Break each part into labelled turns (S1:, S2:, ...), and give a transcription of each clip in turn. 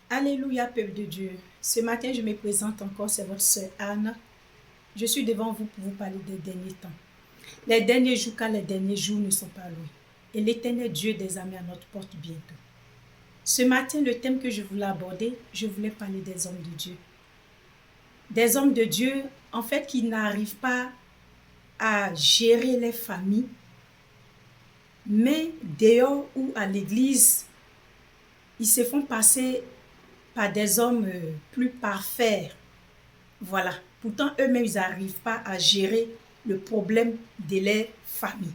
S1: Alléluia, peuple de Dieu. Ce matin, je me présente encore, c'est votre sœur Anne. Je suis devant vous pour vous parler des derniers temps. Les derniers jours, car les derniers jours ne sont pas loin. Et l'éternel Dieu des armées à notre porte bientôt. Ce matin, le thème que je voulais aborder, je voulais parler des hommes de Dieu. Des hommes de Dieu, en fait, qui n'arrivent pas à gérer les familles, mais dehors ou à l'église, ils se font passer par des hommes plus parfaits. Voilà. Pourtant, eux-mêmes, ils n'arrivent pas à gérer le problème de leur famille.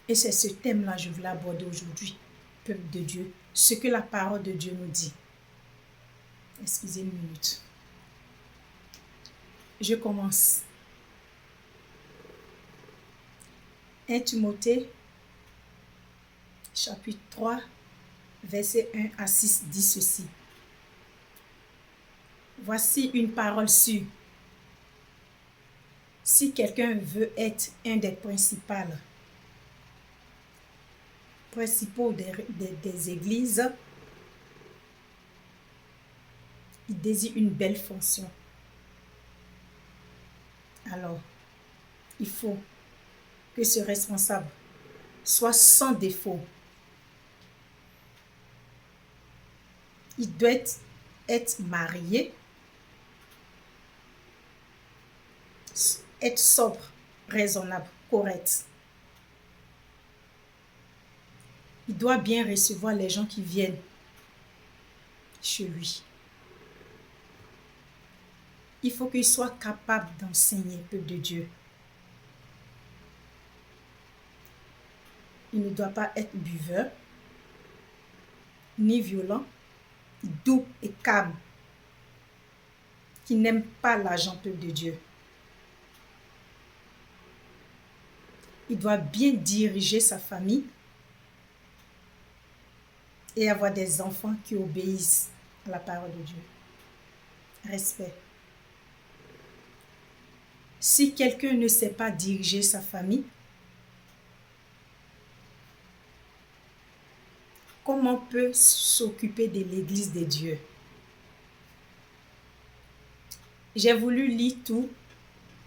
S1: Et c'est ce thème-là que je voulais aborder aujourd'hui, peuple de Dieu, ce que la parole de Dieu nous dit. Excusez une minute. Je commence. 1 Timothée, chapitre 3, verset 1 à 6 dit ceci. Voici une parole sûre. Si quelqu'un veut être un des principaux des églises, il désire une belle fonction. Alors, il faut que ce responsable soit sans défaut. Il doit être marié, être sobre, raisonnable, correct. Il doit bien recevoir les gens qui viennent chez lui. Il faut qu'il soit capable d'enseigner, peuple de Dieu. Il ne doit pas être buveur, ni violent, doux et calme, qui n'aime pas l'argent, peuple de Dieu. Il doit bien diriger sa famille et avoir des enfants qui obéissent à la parole de Dieu. Respect. Si quelqu'un ne sait pas diriger sa famille, comment peut s'occuper de l'église de Dieu? J'ai voulu lire tout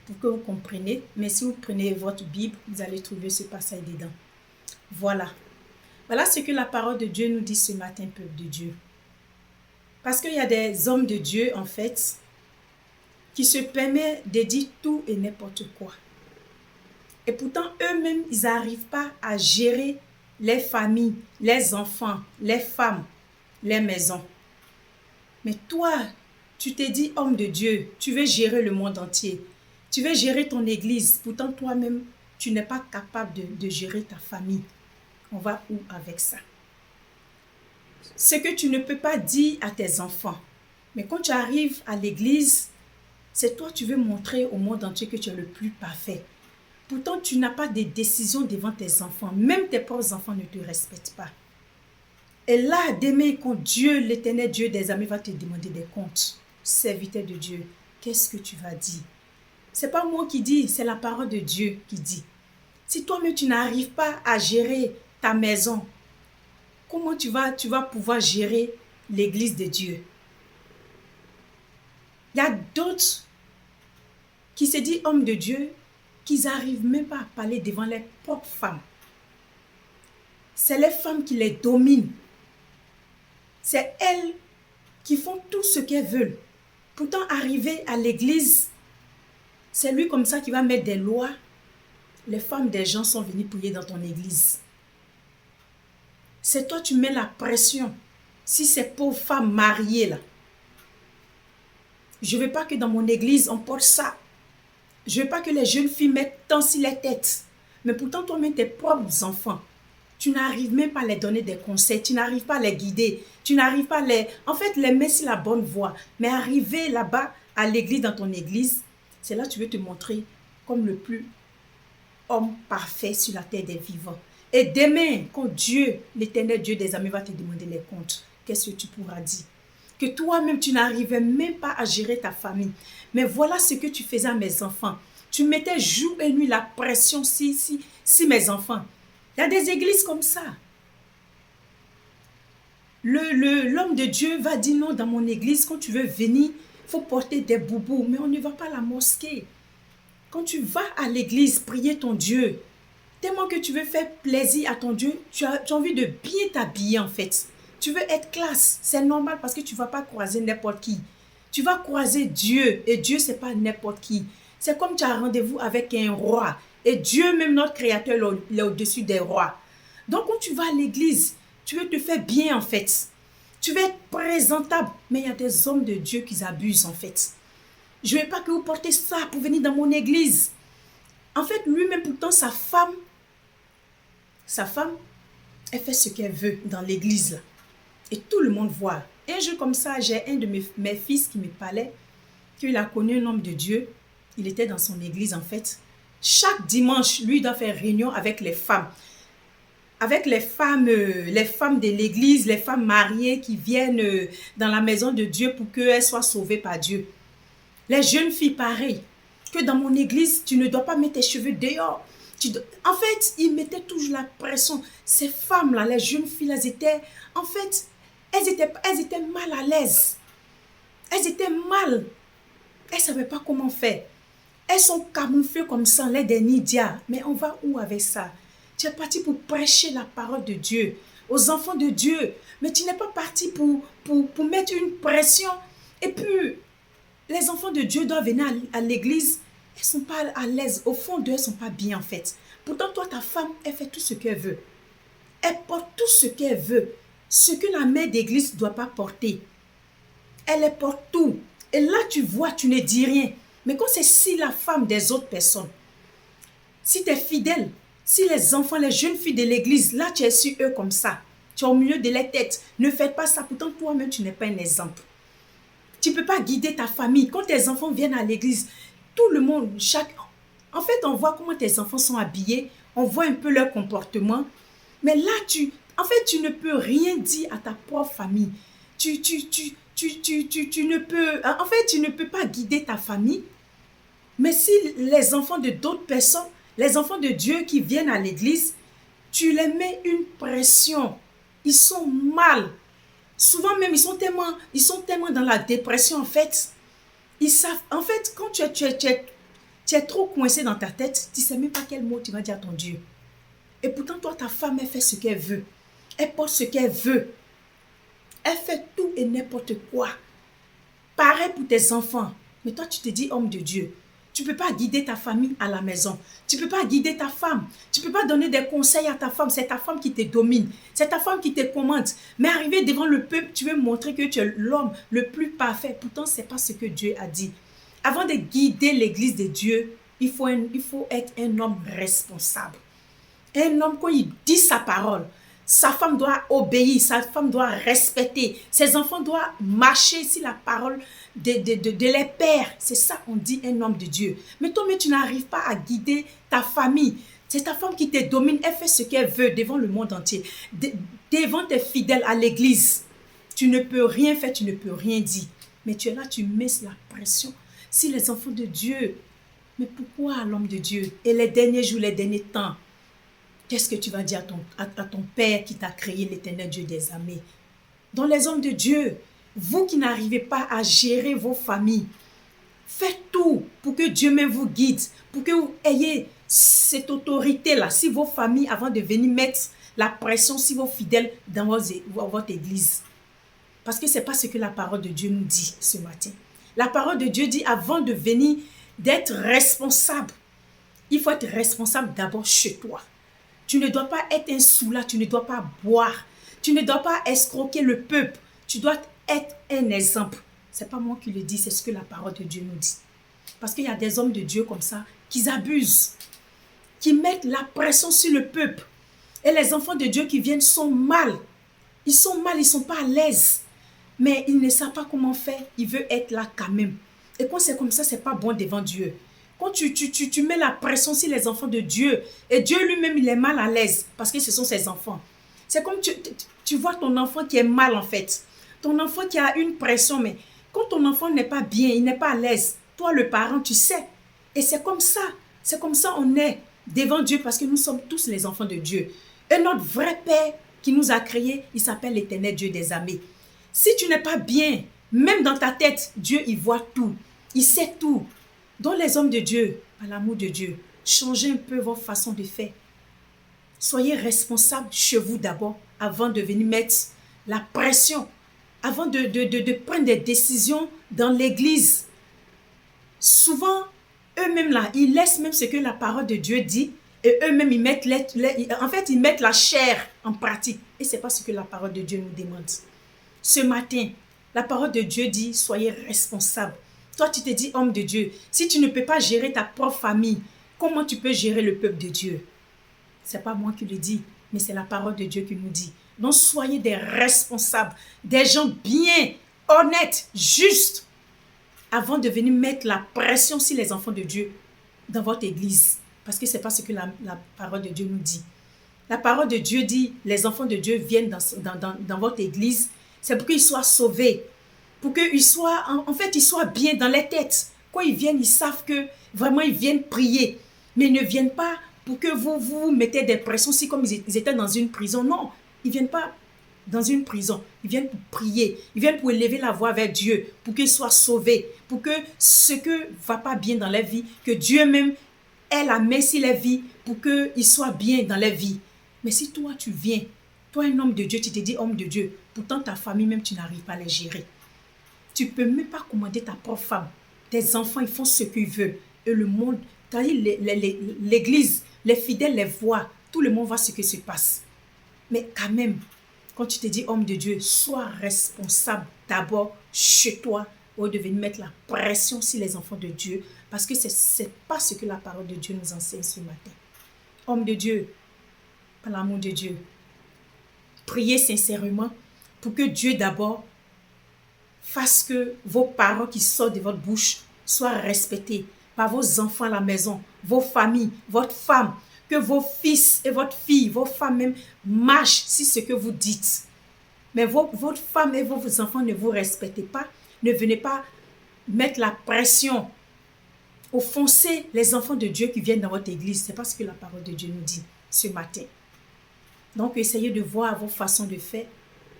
S1: pour que vous compreniez, mais si vous prenez votre Bible, vous allez trouver ce passage dedans. Voilà. Voilà ce que la parole de Dieu nous dit ce matin, peuple de Dieu. Parce qu'il y a des hommes de Dieu, en fait, qui se permettent de dire tout et n'importe quoi. Et pourtant, eux-mêmes, ils n'arrivent pas à gérer les familles, les enfants, les femmes, les maisons. Mais toi, tu t'es dit homme de Dieu, tu veux gérer le monde entier. Tu veux gérer ton église. Pourtant, toi-même, tu n'es pas capable de gérer ta famille. On va où avec ça? Ce que tu ne peux pas dire à tes enfants. Mais quand tu arrives à l'église, c'est toi, tu veux montrer au monde entier que tu es le plus parfait. Pourtant, tu n'as pas de décision devant tes enfants. Même tes propres enfants ne te respectent pas. Et là, demain, quand Dieu, l'éternel Dieu des armées, va te demander des comptes, serviteur de Dieu, qu'est-ce que tu vas dire? Ce n'est pas moi qui dis, c'est la parole de Dieu qui dit. Si toi-même, tu n'arrives pas à gérer ta maison, comment tu vas pouvoir gérer l'église de Dieu? Il y a d'autres qui se disent hommes de Dieu, qu'ils n'arrivent même pas à parler devant leurs propres femmes. C'est les femmes qui les dominent. C'est elles qui font tout ce qu'elles veulent. Pourtant, arriver à l'église, c'est lui comme ça qui va mettre des lois. Les femmes des gens sont venues prier dans ton église. C'est toi, tu mets la pression. Si ces pauvres femmes mariées là, je ne veux pas que dans mon église, on porte ça. Je ne veux pas que les jeunes filles mettent tant sur les têtes. Mais pourtant, toi-même, tes propres enfants, tu n'arrives même pas à les donner des conseils. Tu n'arrives pas à les guider. Tu n'arrives pas à les... En fait, les mettre sur la bonne voie. Mais arriver là-bas, à l'église, dans ton église, c'est là que tu veux te montrer comme le plus homme parfait sur la terre des vivants. Et demain, quand Dieu, l'éternel Dieu des armées, va te demander les comptes, qu'est-ce que tu pourras dire? Que toi-même, tu n'arrivais même pas à gérer ta famille. Mais voilà ce que tu faisais à mes enfants. Tu mettais jour et nuit la pression si mes enfants. Il y a des églises comme ça. L'homme de Dieu va dire non, dans mon église, quand tu veux venir, il faut porter des boubous, mais on ne va pas à la mosquée. Quand tu vas à l'église prier ton Dieu, tellement que tu veux faire plaisir à ton Dieu, tu as envie de bien t'habiller en fait. Tu veux être classe, c'est normal parce que tu ne vas pas croiser n'importe qui. Tu vas croiser Dieu et Dieu, ce n'est pas n'importe qui. C'est comme tu as rendez-vous avec un roi et Dieu, même notre créateur, il est au-dessus des rois. Donc quand tu vas à l'église, tu veux te faire bien en fait. Tu veux être présentable, mais il y a des hommes de Dieu qui abusent en fait. Je ne veux pas que vous portez ça pour venir dans mon église. En fait, lui-même, pourtant, sa femme, elle fait ce qu'elle veut dans l'église là. Et tout le monde voit. Un jour comme ça, j'ai un de mes fils qui me parlait, qu'il a connu un homme de Dieu. Il était dans son église en fait. Chaque dimanche, lui doit faire réunion avec les femmes. Avec les femmes de l'église, les femmes mariées qui viennent dans la maison de Dieu pour qu'elles soient sauvées par Dieu. Les jeunes filles, pareil. Que dans mon église, tu ne dois pas mettre tes cheveux dehors. En fait, ils mettaient toujours la pression. Ces femmes-là, les jeunes filles, elles étaient mal à l'aise. Elles étaient mal. Elles ne savaient pas comment faire. Elles sont camouflées comme ça, les derniers dias. Mais on va où avec ça? Tu es parti pour prêcher la parole de Dieu aux enfants de Dieu. Mais tu n'es pas parti pour mettre une pression. Et puis, les enfants de Dieu doivent venir à l'église. Elles ne sont pas à l'aise. Au fond d'eux, elles ne sont pas bien en fait. Pourtant, toi, ta femme, elle fait tout ce qu'elle veut. Elle porte tout ce qu'elle veut. Ce que la mère d'église ne doit pas porter. Elle porte tout. Et là, tu vois, tu ne dis rien. Mais quand c'est si la femme des autres personnes, si tu es fidèle, si les enfants, les jeunes filles de l'église, là, tu es sur eux comme ça. Tu es au milieu de la tête. Ne faites pas ça. Pourtant, toi-même, tu n'es pas un exemple. Tu ne peux pas guider ta famille. Quand tes enfants viennent à l'église, tout le monde, en fait, on voit comment tes enfants sont habillés. On voit un peu leur comportement. Mais là, tu ne peux rien dire à ta propre famille. Tu ne peux pas guider ta famille. Mais si les enfants de d'autres personnes, les enfants de Dieu qui viennent à l'église, tu les mets une pression. Ils sont mal. Souvent même, ils sont tellement dans la dépression en fait. Ils savent, en fait, quand tu es trop coincé dans ta tête, tu ne sais même pas quel mot tu vas dire à ton Dieu. Et pourtant, toi, ta femme, elle fait ce qu'elle veut. Elle porte ce qu'elle veut. Elle fait tout et n'importe quoi. Pareil pour tes enfants. Mais toi, tu te dis homme de Dieu. Tu ne peux pas guider ta famille à la maison. Tu ne peux pas guider ta femme. Tu ne peux pas donner des conseils à ta femme. C'est ta femme qui te domine. C'est ta femme qui te commande. Mais arrivé devant le peuple, tu veux montrer que tu es l'homme le plus parfait. Pourtant, ce n'est pas ce que Dieu a dit. Avant de guider l'église de Dieu, il faut être un homme responsable. Un homme, quand il dit sa parole, sa femme doit obéir, sa femme doit respecter, ses enfants doivent marcher sur la parole de les pères. C'est ça qu'on dit un homme de Dieu. Mais toi, tu n'arrives pas à guider ta famille. C'est ta femme qui te domine. Elle fait ce qu'elle veut devant le monde entier. Devant tes fidèles à l'église. Tu ne peux rien faire, tu ne peux rien dire. Mais tu es là, tu mets la pression. Si les enfants de Dieu, mais pourquoi l'homme de Dieu? Et les derniers jours, les derniers temps, qu'est-ce que tu vas dire à ton Père qui t'a créé, l'Éternel Dieu des armées? Dans les hommes de Dieu, vous qui n'arrivez pas à gérer vos familles, faites tout pour que Dieu même vous guide, pour que vous ayez cette autorité-là, si vos familles, avant de venir mettre la pression sur vos fidèles dans votre église. Parce que ce n'est pas ce que la parole de Dieu nous dit ce matin. La parole de Dieu dit, avant de venir, d'être responsable. Il faut être responsable d'abord chez toi. Tu ne dois pas être un soûlard, tu ne dois pas boire, tu ne dois pas escroquer le peuple. Tu dois être un exemple. Ce n'est pas moi qui le dis, c'est ce que la parole de Dieu nous dit. Parce qu'il y a des hommes de Dieu comme ça, qui abusent, qui mettent la pression sur le peuple. Et les enfants de Dieu qui viennent sont mal. Ils sont mal, ils ne sont pas à l'aise. Mais ils ne savent pas comment faire. Ils veulent être là quand même. Et quand c'est comme ça, ce n'est pas bon devant Dieu. Quand tu mets la pression sur les enfants de Dieu, et Dieu lui-même, il est mal à l'aise parce que ce sont ses enfants. C'est comme tu vois ton enfant qui est mal en fait. Ton enfant qui a une pression, mais quand ton enfant n'est pas bien, il n'est pas à l'aise, toi le parent, tu sais. Et c'est comme ça on est devant Dieu parce que nous sommes tous les enfants de Dieu. Et notre vrai Père, qui nous a créés, il s'appelle l'Éternel Dieu des armées. Si tu n'es pas bien, même dans ta tête, Dieu, il voit tout. Il sait tout. Donc les hommes de Dieu, par l'amour de Dieu, changez un peu votre façon de faire. Soyez responsables chez vous d'abord, avant de venir mettre la pression, avant de prendre des décisions dans l'église. Souvent, eux-mêmes là, ils laissent même ce que la parole de Dieu dit, et eux-mêmes, ils mettent ils mettent la chair en pratique. Et ce n'est pas ce que la parole de Dieu nous demande. Ce matin, la parole de Dieu dit, soyez responsables. Toi, tu te dis, homme de Dieu, si tu ne peux pas gérer ta propre famille, comment tu peux gérer le peuple de Dieu? Ce n'est pas moi qui le dis, mais c'est la parole de Dieu qui nous dit. Donc, soyez des responsables, des gens bien, honnêtes, justes, avant de venir mettre la pression sur les enfants de Dieu dans votre église. Parce que ce n'est pas ce que la parole de Dieu nous dit. La parole de Dieu dit, les enfants de Dieu viennent dans votre église, c'est pour qu'ils soient sauvés, pour qu'ils soient, ils soient bien dans les têtes. Quand ils viennent, ils savent que vraiment ils viennent prier, mais ils ne viennent pas pour que vous mettez des pressions, si comme ils étaient dans une prison. Non, ils ne viennent pas dans une prison, ils viennent pour prier, ils viennent pour élever la voix vers Dieu, pour qu'ils soient sauvés, pour que ce qui ne va pas bien dans leur vie, que Dieu même ait la main sur leur vie, pour qu'ils soient bien dans leur vie. Mais si toi tu viens, toi un homme de Dieu, tu te dis homme de Dieu, pourtant ta famille même tu n'arrives pas à les gérer. Tu ne peux même pas commander ta propre femme. Tes enfants, ils font ce qu'ils veulent. Et le monde, l'église, les fidèles les voient. Tout le monde voit ce qui se passe. Mais quand même, quand tu te dis homme de Dieu, sois responsable d'abord chez toi au lieu de venir mettre la pression sur les enfants de Dieu. Parce que ce n'est pas ce que la parole de Dieu nous enseigne ce matin. Homme de Dieu, par l'amour de Dieu, priez sincèrement pour que Dieu d'abord fasse que vos paroles qui sortent de votre bouche soient respectées par vos enfants à la maison, vos familles, votre femme, que vos fils et votre fille, vos femmes même marchent sur ce que vous dites. Mais votre femme et vos enfants ne vous respectent pas, ne venez pas mettre la pression, offenser les enfants de Dieu qui viennent dans votre église. C'est pas ce que la parole de Dieu nous dit ce matin. Donc, essayez de voir vos façons de faire,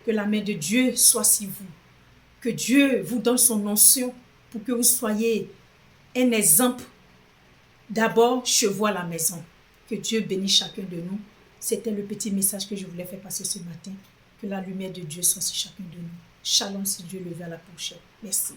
S1: que la main de Dieu soit sur vous, que Dieu vous donne son onction pour que vous soyez un exemple d'abord chez vous à la maison. Que Dieu bénisse chacun de nous. C'était le petit message que je voulais faire passer ce matin. Que la lumière de Dieu soit sur chacun de nous. Shalom si Dieu le veut à la prochaine. Merci.